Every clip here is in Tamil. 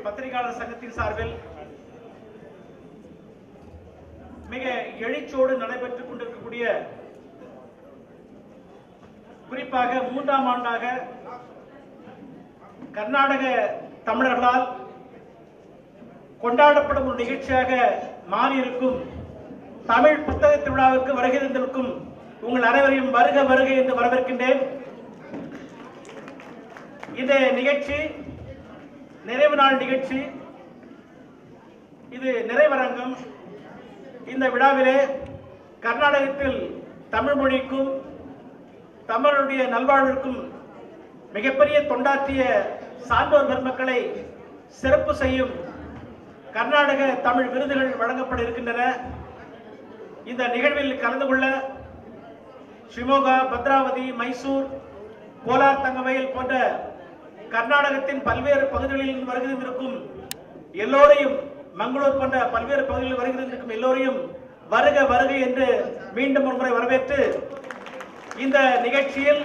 பத்திரிகையாளர் சங்கத்தின் சார்பில் மிக எழுச்சியோடு நடைபெற்றுக் கொண்டிருக்கக்கூடிய, குறிப்பாக 3ஆம் ஆண்டாக கர்நாடக தமிழர்களால் கொண்டாடப்படும் ஒரு நிகழ்ச்சியாக மாறியிருக்கும் தமிழ் புத்தக திருவிழாவிற்கு வருகை தந்திருக்கும் உங்கள் அனைவரையும் வருக வருகை என்று வரவேற்கின்றேன். இந்த நிகழ்ச்சி நிறைவு நாள் நிகழ்ச்சி, இது நிறைவரங்கம். இந்த விழாவிலே கர்நாடகத்தில் தமிழ் மொழிக்கும் தமிழருடைய நல்வாழ்விற்கும் மிகப்பெரிய தொண்டாற்றிய சான்றோர் பெருமக்களை சிறப்பு செய்யும் கர்நாடக தமிழ் விருதுகள் வழங்கப்பட இருக்கின்றன. இந்த நிகழ்வில் கலந்து கொள்ள ஷிமோகா, பத்ராவதி, மைசூர், கோலார், தங்கவயல் போன்ற கர்நாடகத்தின் பல்வேறு பகுதிகளில் வருகிறந்திருக்கும் எல்லோரையும், மங்களூர் போன்ற பல்வேறு பகுதிகளில் வருகிறந்திருக்கும் எல்லோரையும் வருக வருகை என்று மீண்டும் ஒருமுறை வரவேற்று, இந்த நிகழ்ச்சியில்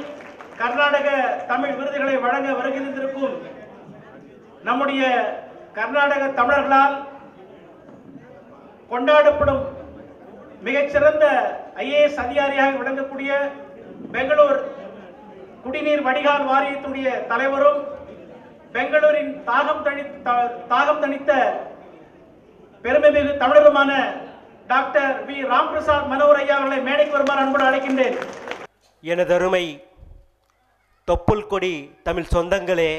கர்நாடக தமிழ் விருதுகளை வழங்க வருகிறந்திருக்கும் நம்முடைய கர்நாடக தமிழர்களால் கொண்டாடப்படும் மிகச்சிறந்த IAS அதிகாரியாக விளங்கக்கூடிய பெங்களூர் குடிநீர் வடிகால் வாரியத்துடைய தலைவரும் பெங்களூரின் தாகம் தணித்த பெருமைமிகு தமிழருமான டாக்டர் வி. ராம்பிரசாத் மனோகர் ஐயா அவர்களை மேடைக்கு வருமாறு அன்போடு அழைக்கின்றேன். எனதருமை தொப்புள் கொடி தமிழ் சொந்தங்களே,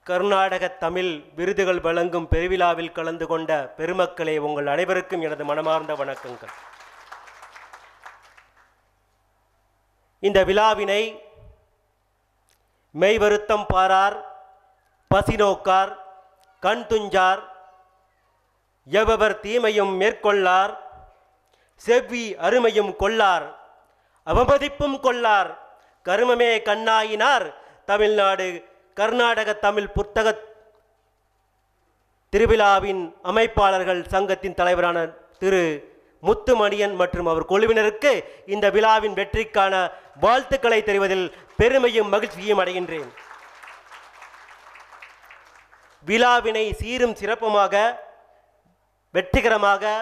கர்நாடக தமிழ் விருதுகள் வழங்கும் பெருவிழாவில் கலந்து கொண்ட பெருமக்களே, உங்கள் அனைவருக்கும் எனது மனமார்ந்த வணக்கங்கள். இந்த விழாவினை மெய் வருத்தம் பாரார், பசி நோக்கார், கண் துஞ்சார், எவவர் தீமையும் மேற்கொள்ளார், செவ்வி அருமையும் கொள்ளார், அவமதிப்பும் கொள்ளார், கருமமே கண்ணாயினார் தமிழ்நாடு கர்நாடக தமிழ் புத்தக திருவிழாவின் அமைப்பாளர்கள் சங்கத்தின் தலைவரான திரு முத்துமணியன் மற்றும் அவர் குழுவினருக்கு இந்த விழாவின் வெற்றிக்கான வாழ்த்துக்களை தெரிவதில் பெருமையும் மகிழ்ச்சியும் அடைகின்றேன். விழாவினை சீரும் சிறப்புமாக வெற்றிகரமாக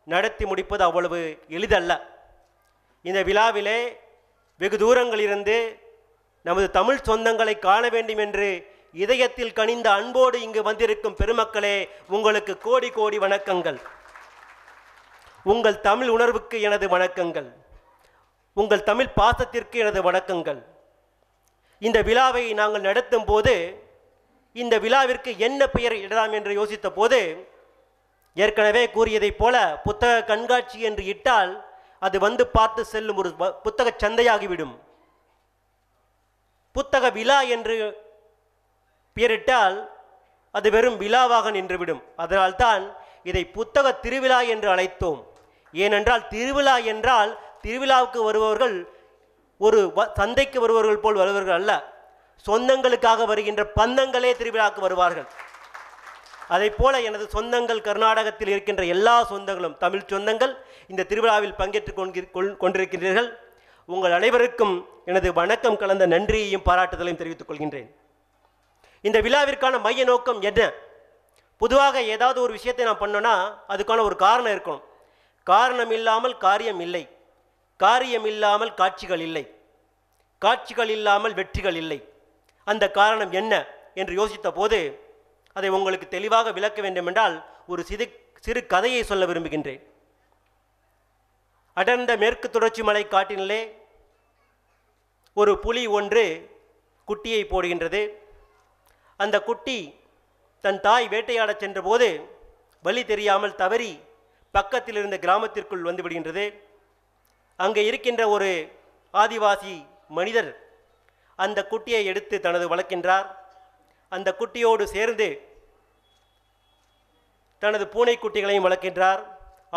நடத்தி முடிப்பது அவ்வளவு எளிதல்ல. இந்த விழாவிலே வெகு தூரங்களிலிருந்து நமது தமிழ் சொந்தங்களை காண வேண்டும் என்று இதயத்தில் கனிந்த அன்போடு இங்கு வந்திருக்கும் பெருமக்களே, உங்களுக்கு கோடி கோடி வணக்கங்கள். உங்கள் தமிழ் உணர்வுக்கு எனது வணக்கங்கள், உங்கள் தமிழ் பாசத்திற்கு எனது வணக்கங்கள். இந்த விழாவை நாங்கள் நடத்தும் போது இந்த விழாவிற்கு என்ன பெயர் இடலாம் என்று யோசித்த போது, ஏற்கனவே கூறியதைப் போல புத்தக கண்காட்சி என்று இட்டால் அது வந்து பார்த்து செல்லும் ஒரு புத்தக சந்தையாகிவிடும். புத்தக விழா என்று பெயரிட்டால் அது வெறும் விழாவாக நின்றுவிடும். அதனால்தான் இதை புத்தக திருவிழா என்று அழைத்தோம். ஏனென்றால் திருவிழா என்றால் திருவிழாவுக்கு வருபவர்கள் ஒரு சந்தைக்கு வருபவர்கள் போல் வருபவர்கள் அல்ல, சொந்தங்களுக்காக வருகின்ற பந்தங்களே திருவிழாவுக்கு வருவார்கள். அதை போல எனது சொந்தங்கள் கர்நாடகத்தில் இருக்கின்ற எல்லா சொந்தங்களும், தமிழ் சொந்தங்கள் இந்த திருவிழாவில் பங்கேற்று கொண்டிருக்கின்றீர்கள். உங்கள் அனைவருக்கும் எனது வணக்கம் கலந்த நன்றியையும் பாராட்டுதலையும் தெரிவித்துக் கொள்கின்றேன். இந்த விழாவிற்கான மைய நோக்கம் என்ன? பொதுவாக ஏதாவது ஒரு விஷயத்தை நாம் பண்ணோன்னா அதுக்கான ஒரு காரணம் இருக்கணும். காரணம் இல்லாமல் காரியம் இல்லை, காரியம் இல்லாமல் காட்சிகள் இல்லை, காட்சிகள் இல்லாமல் வெற்றிகள் இல்லை. அந்த காரணம் என்ன என்று யோசித்த போது அதை உங்களுக்கு தெளிவாக விளக்க வேண்டும் என்றால் ஒரு சிறு கதையை சொல்ல விரும்புகின்றேன். அடர்ந்த மேற்கு தொடர்ச்சி மலை காட்டினிலே ஒரு புலி ஒன்று குட்டியை போடுகின்றது. அந்த குட்டி தன் தாய் வேட்டையாடச் சென்றபோது வழி தெரியாமல் தவறி பக்கத்தில் இருந்த கிராமத்திற்குள் வந்து விடுகின்றது. அங்கே இருக்கின்ற ஒரு ஆதிவாசி மனிதர் அந்த குட்டியை எடுத்து தனது வளர்க்கின்றார். அந்த குட்டியோடு சேர்ந்து தனது பூனை குட்டிகளையும் வளர்க்கின்றார்,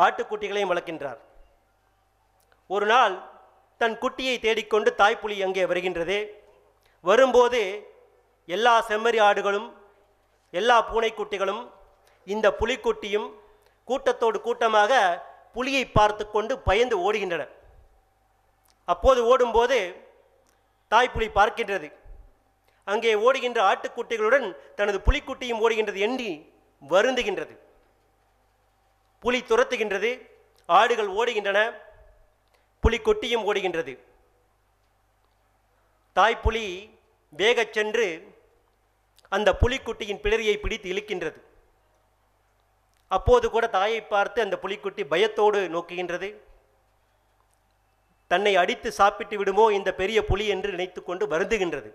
ஆட்டுக்குட்டிகளையும் வளர்க்கின்றார். ஒரு நாள் தன் குட்டியை தேடிக்கொண்டு தாய்ப்புலி அங்கே வருகின்றது. வரும்போது எல்லா செம்மறி ஆடுகளும் எல்லா பூனைக்குட்டிகளும் இந்த புலிக்குட்டியும் கூட்டத்தோடு கூட்டமாக புலியை பார்த்து கொண்டு பயந்து ஓடுகின்றன. அப்போது ஓடும்போது தாய்ப்புலி பார்க்கின்றது. அங்கே ஓடுகின்ற ஆட்டுக்குட்டிகளுடன் தனது புலிக்குட்டியும் ஓடுகின்றது எண்ணி வருந்துகின்றது. புலி துரத்துகின்றது, ஆடுகள் ஓடுகின்றன, புலிக்குட்டியும் ஓடுகின்றது. தாய்ப்புலி வேகச் சென்று அந்த புலிக்குட்டியின் பிடரியை பிடித்து இழுக்கின்றது. அப்போது கூட தாயை பார்த்து அந்த புலிக்குட்டி பயத்தோடு நோக்குகின்றது. தன்னை அடித்து சாப்பிட்டு விடுமோ இந்த பெரிய புலி என்று நினைத்து கொண்டு வருந்துகின்றது.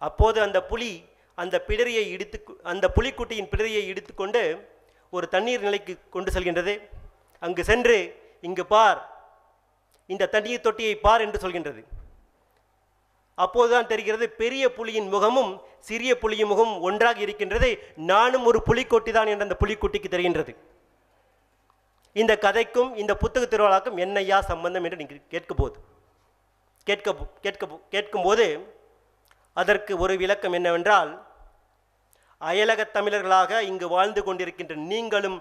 அப்போது அந்த புலி அந்த புலிக்குட்டியின் பிடரியை இடித்துக்கொண்டு ஒரு தண்ணீர் நிலைக்கு கொண்டு செல்கின்றது. அங்கு சென்று இங்கு பார், இந்த தண்ணீர் தொட்டியை பார் என்று சொல்கின்றது. அப்போதுதான் தெரிகிறது பெரிய புலியின் முகமும் சிறிய புலியின் முகமும் ஒன்றாக இருக்கின்றது. நானும் ஒரு புலிக்குட்டி தான் என்று அந்த புலிக்குட்டிக்கு தெரிகின்றது. இந்த கதைக்கும் இந்த புத்தக திருவிழாக்கும் என்னையா சம்பந்தம் என்று நீங்கள் கேட்கும்போது அதற்கு ஒரு விளக்கம் என்னவென்றால், அயலகத் தமிழர்களாக இங்கு வாழ்ந்து கொண்டிருக்கின்ற நீங்களும்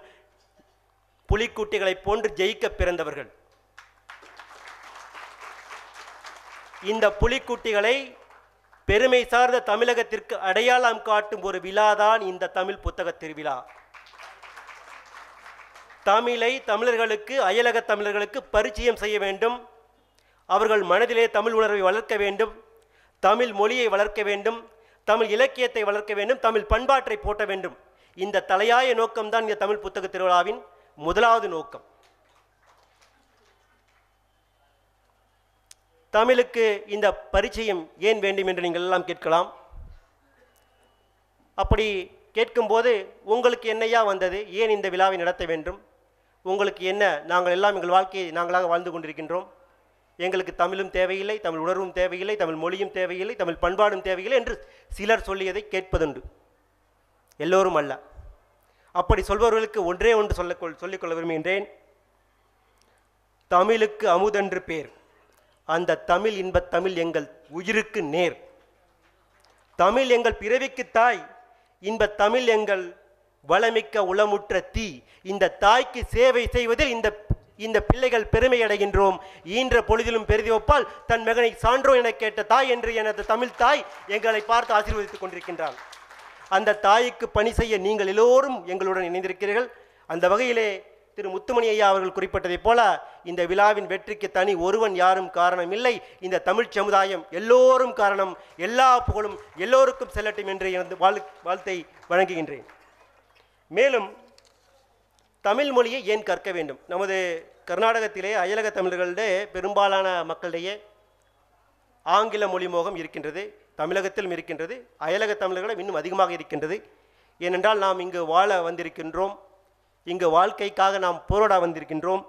புலிக்குட்டிகளைப் போன்று ஜெயிக்க பிறந்தவர்கள். இந்த புலிக்குட்டிகளை பெருமை சார்ந்த தமிழகத்திற்கு அடையாளம் காட்டும் ஒரு விழாதான் இந்த தமிழ் புத்தக திருவிழா. தமிழை தமிழர்களுக்கு, அயலக தமிழர்களுக்கு பரிச்சயம் செய்ய வேண்டும். அவர்கள் மனதிலே தமிழ் உணர்வை வளர்க்க வேண்டும், தமிழ் மொழியை வளர்க்க வேண்டும், தமிழ் இலக்கியத்தை வளர்க்க வேண்டும், தமிழ் பண்பாட்டை போற்ற வேண்டும். இந்த தலையாய நோக்கம்தான் இந்த தமிழ் புத்தக திருவிழாவின் முதலாவது நோக்கம். தமிழுக்கு இந்த பரிச்சயம் ஏன் வேண்டும் என்று நீங்கள் எல்லாம் கேட்கலாம். அப்படி கேட்கும்போது உங்களுக்கு என்னையா வந்தது, ஏன் இந்த விழாவை நடத்த வேண்டும், உங்களுக்கு என்ன, நாங்கள் எல்லாம் எங்கள் வாழ்க்கையை நாங்களாக வாழ்ந்து கொண்டிருக்கின்றோம், எங்களுக்கு தமிழும் தேவையில்லை, தமிழ் உணர்வும் தேவையில்லை, தமிழ் மொழியும் தேவையில்லை, தமிழ் பண்பாடும் தேவையில்லை என்று சிலர் சொல்லியதை கேட்பதுண்டு. எல்லோரும் அல்ல. அப்படி சொல்பவர்களுக்கு ஒன்றே ஒன்று சொல்லிக்கொள்ள விரும்புகின்றேன். தமிழுக்கு அமுதென்று பேர், அந்த தமிழ் இன்பத் தமிழ் எங்கள் உயிருக்கு நேர். தமிழ் எங்கள் பிறவிக்கு தாய், இன்பத் தமிழ் எங்கள் வளமிக்க உளமுற்ற தீ. இந்த தாய்க்கு சேவை செய்வதில் இந்த பிள்ளைகள் பெருமை அடைகின்றோம். ஈன்ற பொழுதிலும் பெரிதி ஒப்பால் தன் மகனை சான்றோ என கேட்ட தாய் என்று எனது தமிழ் தாய் எங்களை பார்த்து ஆசீர்வதித்துக் கொண்டிருக்கின்றான். அந்த தாய்க்கு பணி செய்ய நீங்கள் எல்லோரும் எங்களுடன் இணைந்திருக்கிறீர்கள். அந்த வகையிலே திரு முத்துமணி ஐயா அவர்கள் குறிப்பிட்டதைப் போல இந்த விழாவின் வெற்றிக்கு தனி ஒருவன் யாரும் காரணம் இல்லை. இந்த தமிழ் சமுதாயம் எல்லோரும் காரணம். எல்லா புகழும் எல்லோருக்கும் செல்லட்டும் என்று எனது வாழ்த்தை வழங்குகின்றேன். மேலும் தமிழ் மொழியை ஏன் கற்க வேண்டும்? நமது கர்நாடகத்திலே அயலக தமிழர்களிடையே பெரும்பாலான மக்களிடையே ஆங்கில மொழி மோகம் இருக்கின்றது. தமிழகத்திலும் இருக்கின்றது, அயலக தமிழர்களும் இன்னும் அதிகமாக இருக்கின்றது. ஏனென்றால் நாம் இங்கு வாழ வந்திருக்கின்றோம், இங்கு வாழ்க்கைக்காக நாம் போராட வந்திருக்கின்றோம்.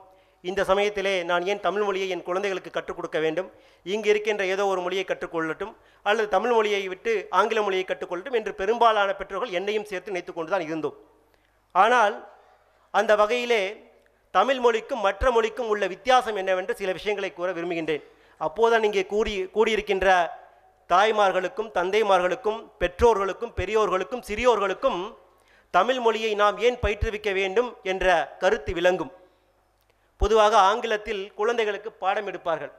இந்த சமயத்திலே நான் ஏன் தமிழ் மொழியை என் குழந்தைகளுக்கு கற்றுக் கொடுக்க வேண்டும்? இங்கு இருக்கின்ற ஏதோ ஒரு மொழியை கற்றுக்கொள்ளட்டும், அல்லது தமிழ் மொழியை விட்டு ஆங்கில மொழியை கற்றுக்கொள்ளட்டும் என்று பெரும்பாலான பெற்றோர்கள் என்னையும் சேர்த்து நினைத்து கொண்டு தான் இருந்தோம். ஆனால் அந்த வகையிலே தமிழ் மொழிக்கும் மற்ற மொழிக்கும் உள்ள வித்தியாசம் என்னவென்று சில விஷயங்களை கூற விரும்புகின்றேன். அப்போதுதான் இங்கே கூடியிருக்கின்ற தாய்மார்களுக்கும் தந்தைமார்களுக்கும் பெற்றோர்களுக்கும் பெரியோர்களுக்கும் சிறியோர்களுக்கும் தமிழ் மொழியை நாம் ஏன் பயிற்றுவிக்க வேண்டும் என்ற கருத்து விளங்கும். பொதுவாக ஆங்கிலத்தில் குழந்தைகளுக்கு பாடம் எடுப்பார்கள்.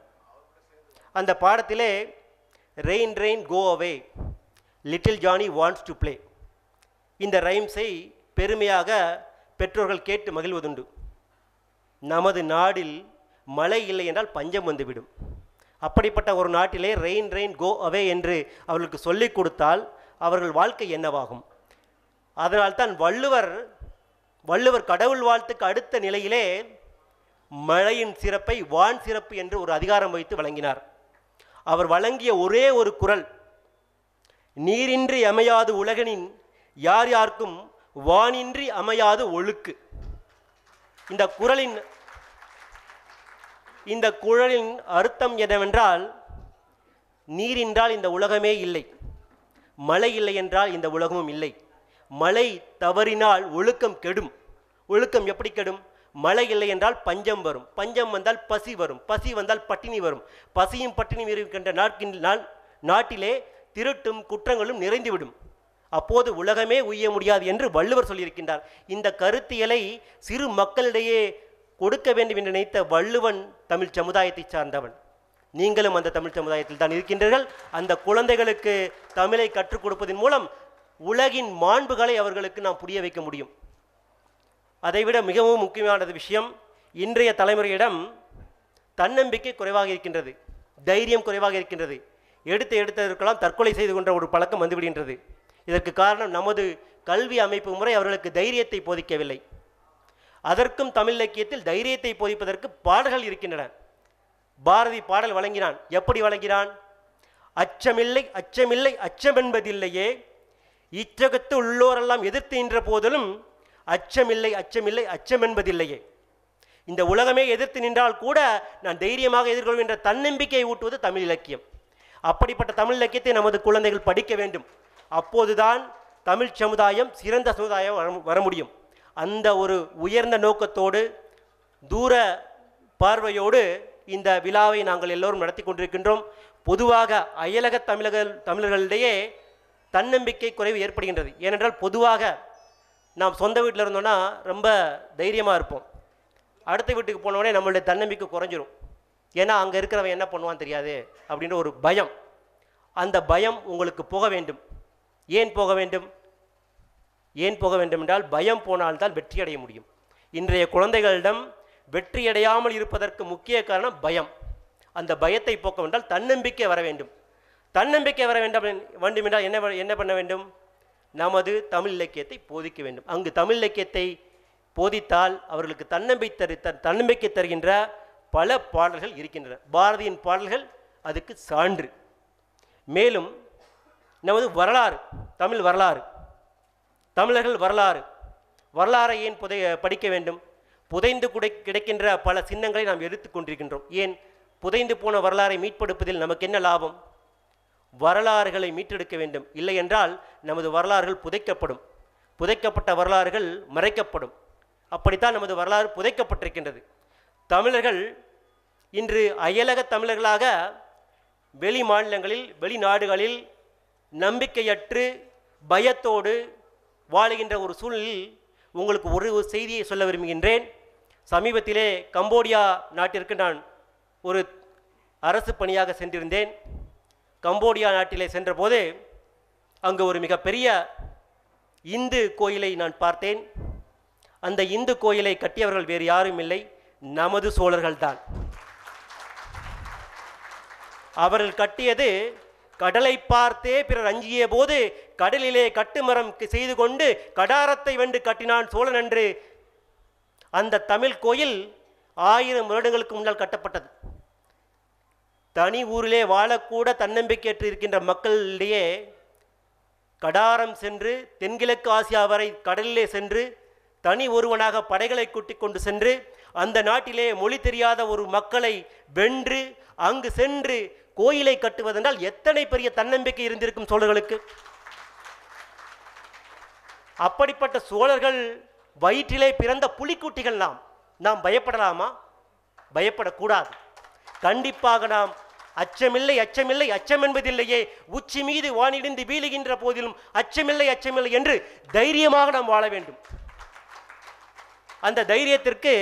அந்த பாடத்திலே rain rain go away, little Johnny wants to play, இந்த ரைம்ஸை பெருமையாக பெற்றோர்கள் கேட்டு மகிழ்வதுண்டு. நமது நாடில் மழை இல்லை என்றால் பஞ்சம் வந்துவிடும். அப்படிப்பட்ட ஒரு நாட்டிலே ரெயின் ரெயின் கோ அவே என்று அவர்களுக்கு சொல்லிக் கொடுத்தால் அவர்கள் வாழ்க்கை என்னவாகும்? அதனால்தான் வள்ளுவர் கடவுள் வாழ்த்துக்கு அடுத்த நிலையிலே மழையின் சிறப்பை வான் சிறப்பு என்று ஒரு அதிகாரம் வைத்து வழங்கினார். அவர் வழங்கிய ஒரே ஒரு குறள், நீரின்றி அமையாது உலகனின் யார் யாருக்கும் வானின்றி அமையாது ஒழுக்கு. இந்த குறளின் அர்த்தம் என்னவென்றால், நீர் என்றால் இந்த உலகமே இல்லை, மழை இல்லை என்றால் இந்த உலகமும் இல்லை. மழை தவறினால் ஒழுக்கம் கெடும். ஒழுக்கம் எப்படி கெடும்? மழை இல்லை என்றால் பஞ்சம் வரும், பஞ்சம் வந்தால் பசி வரும், பசி வந்தால் பட்டினி வரும், பசியும் பட்டினியும் இருக்கின்ற நாட்டிலே திருட்டும் குற்றங்களும் நிறைந்துவிடும். அப்போது உலகமே உய்ய முடியாது என்று வள்ளுவர் சொல்லியிருக்கின்றார். இந்த கருத்தியலை சிறு மக்களிடையே கொடுக்க வேண்டும் என்று நினைத்த வள்ளுவன் தமிழ் சமுதாயத்தை சார்ந்தவன். நீங்களும் அந்த தமிழ் சமுதாயத்தில் தான் இருக்கின்றீர்கள். அந்த குழந்தைகளுக்கு தமிழை கற்றுக் கொடுப்பதன் மூலம் உலகின் மாண்புகளை அவர்களுக்கு நாம் புரிய வைக்க முடியும். அதைவிட மிகவும் முக்கியமான விஷயம், இன்றைய தலைமுறையிடம் தன்னம்பிக்கை குறைவாக இருக்கின்றது, தைரியம் குறைவாக இருக்கின்றது. எடுத்ததற்கெல்லாம் தற்கொலை செய்து கொண்ட ஒரு பழக்கம் வந்துவிடுகின்றது. இதற்கு காரணம் நமது கல்வி அமைப்பு முறை அவர்களுக்கு தைரியத்தை போதிக்கவில்லை. அதற்கும் தமிழ் இலக்கியத்தில் தைரியத்தை போதிப்பதற்கு பாடல்கள் இருக்கின்றன. பாரதி பாடல் வழங்கினான். எப்படி வழங்கினான்? அச்சமில்லை அச்சமில்லை அச்சமென்பதில்லையே, இச்சகத்து உள்ளோரெல்லாம் எதிர்த்து நின்ற போதிலும் அச்சமில்லை அச்சமில்லை அச்சமென்பதில்லையே. இந்த உலகமே எதிர்த்து நின்றால் கூட நான் தைரியமாக எதிர்கொள்கின்ற தன்னம்பிக்கையை ஊட்டுவது தமிழ் இலக்கியம். அப்படிப்பட்ட தமிழ் இலக்கியத்தை நமது குழந்தைகள் படிக்க வேண்டும். அப்போதுதான் தமிழ் சமுதாயம் சிறந்த சமுதாயம் வர முடியும். அந்த ஒரு உயர்ந்த நோக்கத்தோடு தூர பார்வையோடு இந்த விழாவை நாங்கள் எல்லோரும் நடத்தி கொண்டிருக்கின்றோம். பொதுவாக அயலக தமிழர்களிடையே தன்னம்பிக்கை குறைவு ஏற்படுகின்றது. ஏனென்றால் பொதுவாக நாம் சொந்த வீட்டில் இருந்தோன்னா ரொம்ப தைரியமாக இருப்போம். அடுத்த வீட்டுக்கு போனோடனே நம்மளுடைய தன்னம்பிக்கை குறைஞ்சிரும். ஏன்னா அங்கே இருக்கிறவன் என்ன பண்ணுவான் தெரியாது அப்படின்ற ஒரு பயம். அந்த பயம் உங்களுக்கு போக வேண்டும். ஏன் போக வேண்டும்? ஏன் போக வேண்டும் என்றால் பயம் போனால்தான் வெற்றி அடைய முடியும். இன்றைய குழந்தைகளிடம் வெற்றியடையாமல் இருப்பதற்கு முக்கிய காரணம் பயம். அந்த பயத்தை போக்க வேண்டால் தன்னம்பிக்கை வர வேண்டும். தன்னம்பிக்கை வர வேண்டும் என்றால் என்ன பண்ண வேண்டும்? நமது தமிழ் இலக்கியத்தை போதிக்க வேண்டும். அங்கு தமிழ் இலக்கியத்தை போதித்தால் அவர்களுக்கு தன்னம்பிக்கை தருகின்ற பல பாடல்கள் இருக்கின்றன. பாரதியின் பாடல்கள் அதுக்கு சான்று. மேலும் நமது வரலாறு, தமிழ் வரலாறு, தமிழர்கள் வரலாறை ஏன் படிக்க வேண்டும்? புதைந்து கிடைக்கின்ற பல சின்னங்களை நாம் எடுத்துக்கொண்டிருக்கின்றோம். ஏன் புதைந்து போன வரலாறை மீட்பெடுப்பதில் நமக்கு என்ன லாபம்? வரலாறுகளை மீட்டெடுக்க வேண்டும். இல்லை என்றால் நமது வரலாறுகள் புதைக்கப்படும். புதைக்கப்பட்ட வரலாறுகள் மறைக்கப்படும். அப்படித்தான் நமது வரலாறு புதைக்கப்பட்டிருக்கின்றது. தமிழர்கள் இன்று அயலக தமிழர்களாக வெளி மாநிலங்களில் வெளிநாடுகளில் நம்பிக்கையற்று பயத்தோடு வாழுகின்ற ஒரு சூழலில் உங்களுக்கு ஒரு செய்தியை சொல்ல விரும்புகின்றேன். சமீபத்திலே கம்போடியா நாட்டிற்கு நான் ஒரு அரசு பணியாக சென்றிருந்தேன். கம்போடியா நாட்டிலே சென்றபோது அங்கு ஒரு மிகப்பெரிய இந்து கோயிலை நான் பார்த்தேன். அந்த இந்து கோயிலை கட்டியவர்கள் வேறு யாரும் இல்லை, நமது சோழர்கள்தான். அவர்கள் கட்டியது கடலை பார்த்தே பிறர் அஞ்சிய போது கடலிலே கட்டுமரம் செய்து கொண்டு கடாரத்தை வென்று கட்டினான் சோழன் என்று அந்த தமிழ் கோயில் 1000 வருடங்களுக்கு முன்னால் கட்டப்பட்டது. தனி ஊரிலே வாழக்கூட தன்னம்பிக்கையற்று இருக்கின்ற மக்களிடையே கடாரம் சென்று தென்கிழக்கு ஆசியா வரை கடலிலே சென்று தனி ஒருவனாக படைகளை கூட்டிக் கொண்டு சென்று அந்த நாட்டிலே மொழி தெரியாத ஒரு மக்களை வென்று அங்கு சென்று கோயிலை கட்டுவதென்றால் எத்தனை பெரிய தன்னம்பிக்கை இருந்திருக்கும் சோழர்களுக்கு. அப்படிப்பட்ட சோழர்கள் வயிற்றிலே பிறந்த புலிக்குட்டிகள் நாம் பயப்படலாமா? பயப்படக்கூடாது. கண்டிப்பாக நாம் அச்சமில்லை அச்சமில்லை அச்சம் என்பதில்லையே, உச்சி மீது வானிடிந்து வீழுகின்ற போதிலும் அச்சமில்லை அச்சமில்லை என்று தைரியமாக நாம் வாழ வேண்டும். அந்த தைரியத்திற்கு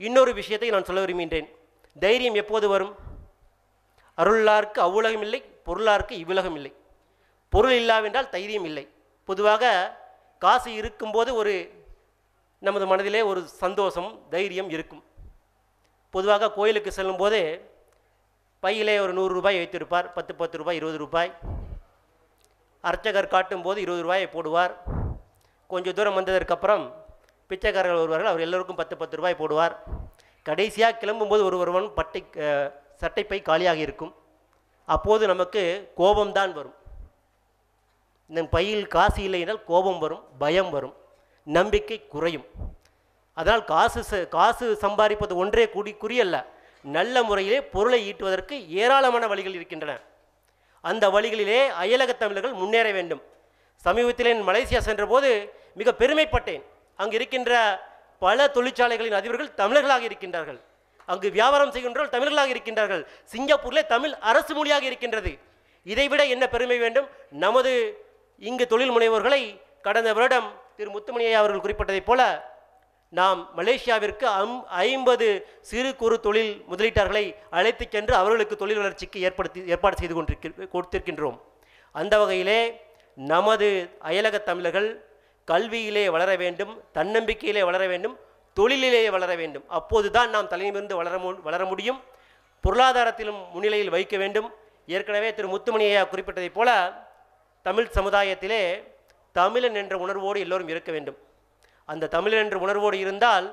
இன்னொரு விஷயத்தை நான் சொல்ல விரும்புகின்றேன். தைரியம் எப்போது வரும்? அருளார்க்கு அவ்வுலகம் இல்லை, பொருளார்க்கு இவ்வுலகம் இல்லை. பொருள் இல்லாவென்றால் தைரியம் இல்லை. பொதுவாக காசு இருக்கும்போது நமது மனதிலே ஒரு சந்தோஷம் தைரியம் இருக்கும். பொதுவாக கோயிலுக்கு செல்லும்போது பையிலே ஒரு 100 ரூபாய் வைத்திருப்பார். 10 ரூபாய் 20 ரூபாய். அர்ச்சகர் காட்டும்போது 20 ரூபாயை போடுவார். கொஞ்சம் தூரம் வந்ததற்கப்புறம் பிச்சைக்காரர்கள் வருவார்கள், அவர் எல்லோருக்கும் 10 ரூபாய் போடுவார். கடைசியாக கிளம்பும்போது ஒருவன் சட்டைப்பை காலியாக இருக்கும். அப்போது நமக்கு கோபம்தான் வரும். இந்த பையில் காசு இல்லை என்றால் கோபம் வரும், பயம் வரும், நம்பிக்கை குறையும். அதனால் காசு சம்பாதிப்பது ஒன்றே குறியல்ல. நல்ல முறையிலே பொருளை ஈட்டுவதற்கு ஏராளமான வழிகள் இருக்கின்றன. அந்த வழிகளிலே அயலக தமிழர்கள் முன்னேற வேண்டும். சமீபத்திலே மலேசியா சென்றபோது மிக பெருமைப்பட்டேன். அங்கு இருக்கின்ற பல தொழிற்சாலைகளின் அதிபர்கள் தமிழர்களாக இருக்கின்றார்கள். அங்கு வியாபாரம் செய்கின்றவர்கள் தமிழர்களாக இருக்கின்றார்கள். சிங்கப்பூரிலே தமிழ் அரசு மொழியாக இருக்கின்றது. இதைவிட என்ன பெருமை வேண்டும்? நமது இங்கு தொழில் முனைவோர்களை கடந்த வருடம் திரு முத்துமணியை அவர்கள் குறிப்பிட்டதைப் போல நாம் மலேசியாவிற்கு 50 சிறு குறு தொழில் முதலீட்டாளர்களை அழைத்துச் சென்று அவர்களுக்கு தொழில் வளர்ச்சிக்கு ஏற்பாடு செய்து கொடுத்திருக்கின்றோம். அந்த வகையிலே நமது அயலக தமிழர்கள் கல்வியிலே வளர வேண்டும், தன்னம்பிக்கையிலே வளர வேண்டும், தொழிலிலே வளர வேண்டும். அப்போதுதான் நாம் தலைநிமிர்ந்து வளர முடியும். பொருளாதாரத்திலும் முன்னிலையில் வைக்க வேண்டும். ஏற்கனவே திரு முத்துமணியா குறிப்பிட்டதைப் போல தமிழ் சமுதாயத்திலே தமிழன் என்ற உணர்வோடு எல்லோரும் இருக்க வேண்டும். அந்த தமிழன் என்ற உணர்வோடு இருந்தால்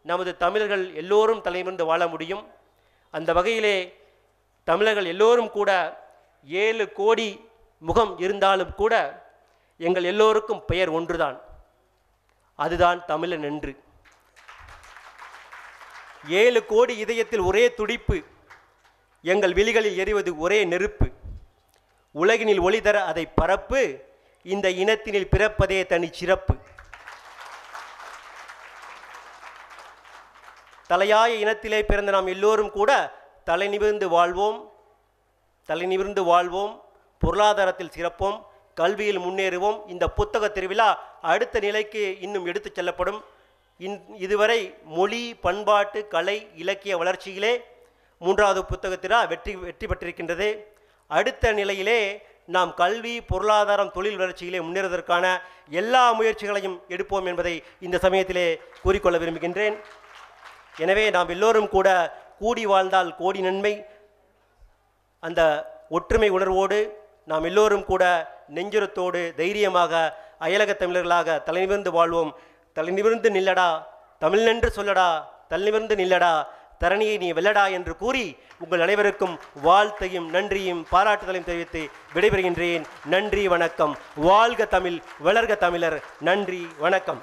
நமது தமிழர்கள் எல்லோரும் தலைநிமிர்ந்து வாழ முடியும். அந்த வகையிலே தமிழர்கள் எல்லோரும் கூட 7 கோடி முகம் இருந்தாலும் கூட எங்கள் எல்லோருக்கும் பெயர் ஒன்றுதான், அதுதான் தமிழன் என்று. 7 கோடி இதயத்தில் ஒரே துடிப்பு, எங்கள் விழிகளில் எரிவது ஒரே நெருப்பு. உலகினில் ஒளி தர அதை பரப்பு, இந்த இனத்தினில் பிறப்பதே தனி சிறப்பு. தலையாய இனத்திலே பிறந்த நாம் எல்லோரும் கூட தலை நிமிர்ந்து வாழ்வோம், பொருளாதாரத்தில் சிறப்போம், கல்வியில் முன்னேறுவோம். இந்த புத்தக திருவிழா அடுத்த நிலைக்கு இன்னும் எடுத்துச் செல்லப்படும். இதுவரை மொழி, பண்பாட்டு, கலை, இலக்கிய வளர்ச்சியிலே 3வது புத்தக திருவிழா வெற்றி பெற்றிருக்கின்றது. அடுத்த நிலையிலே நாம் கல்வி, பொருளாதாரம், தொழில் வளர்ச்சியிலே முன்னேறுவதற்கான எல்லா முயற்சிகளையும் எடுப்போம் என்பதை இந்த சமயத்திலே கூறிக்கொள்ள விரும்புகின்றேன். எனவே நாம் எல்லோரும் கூட கூடி வாழ்ந்தால் கோடி நன்மை. அந்த ஒற்றுமை உணர்வோடு நாம் எல்லோரும் கூட நெஞ்சுரத்தோடு தைரியமாக அயலக தமிழர்களாக தலைநிமிர்ந்து வாழ்வோம். தலைநிமிர்ந்து நில்லடா, தமிழ்நென்று சொல்லடா, தலைநிமிர்ந்து நில்லடா, தரணியை நீ வெல்லடா என்று கூறி உங்கள் அனைவருக்கும் வாழ்த்தையும் நன்றியும் பாராட்டுதலையும் தெரிவித்து விடைபெறுகின்றேன். நன்றி, வணக்கம். வாழ்க தமிழ், வளர்க தமிழர். நன்றி, வணக்கம்.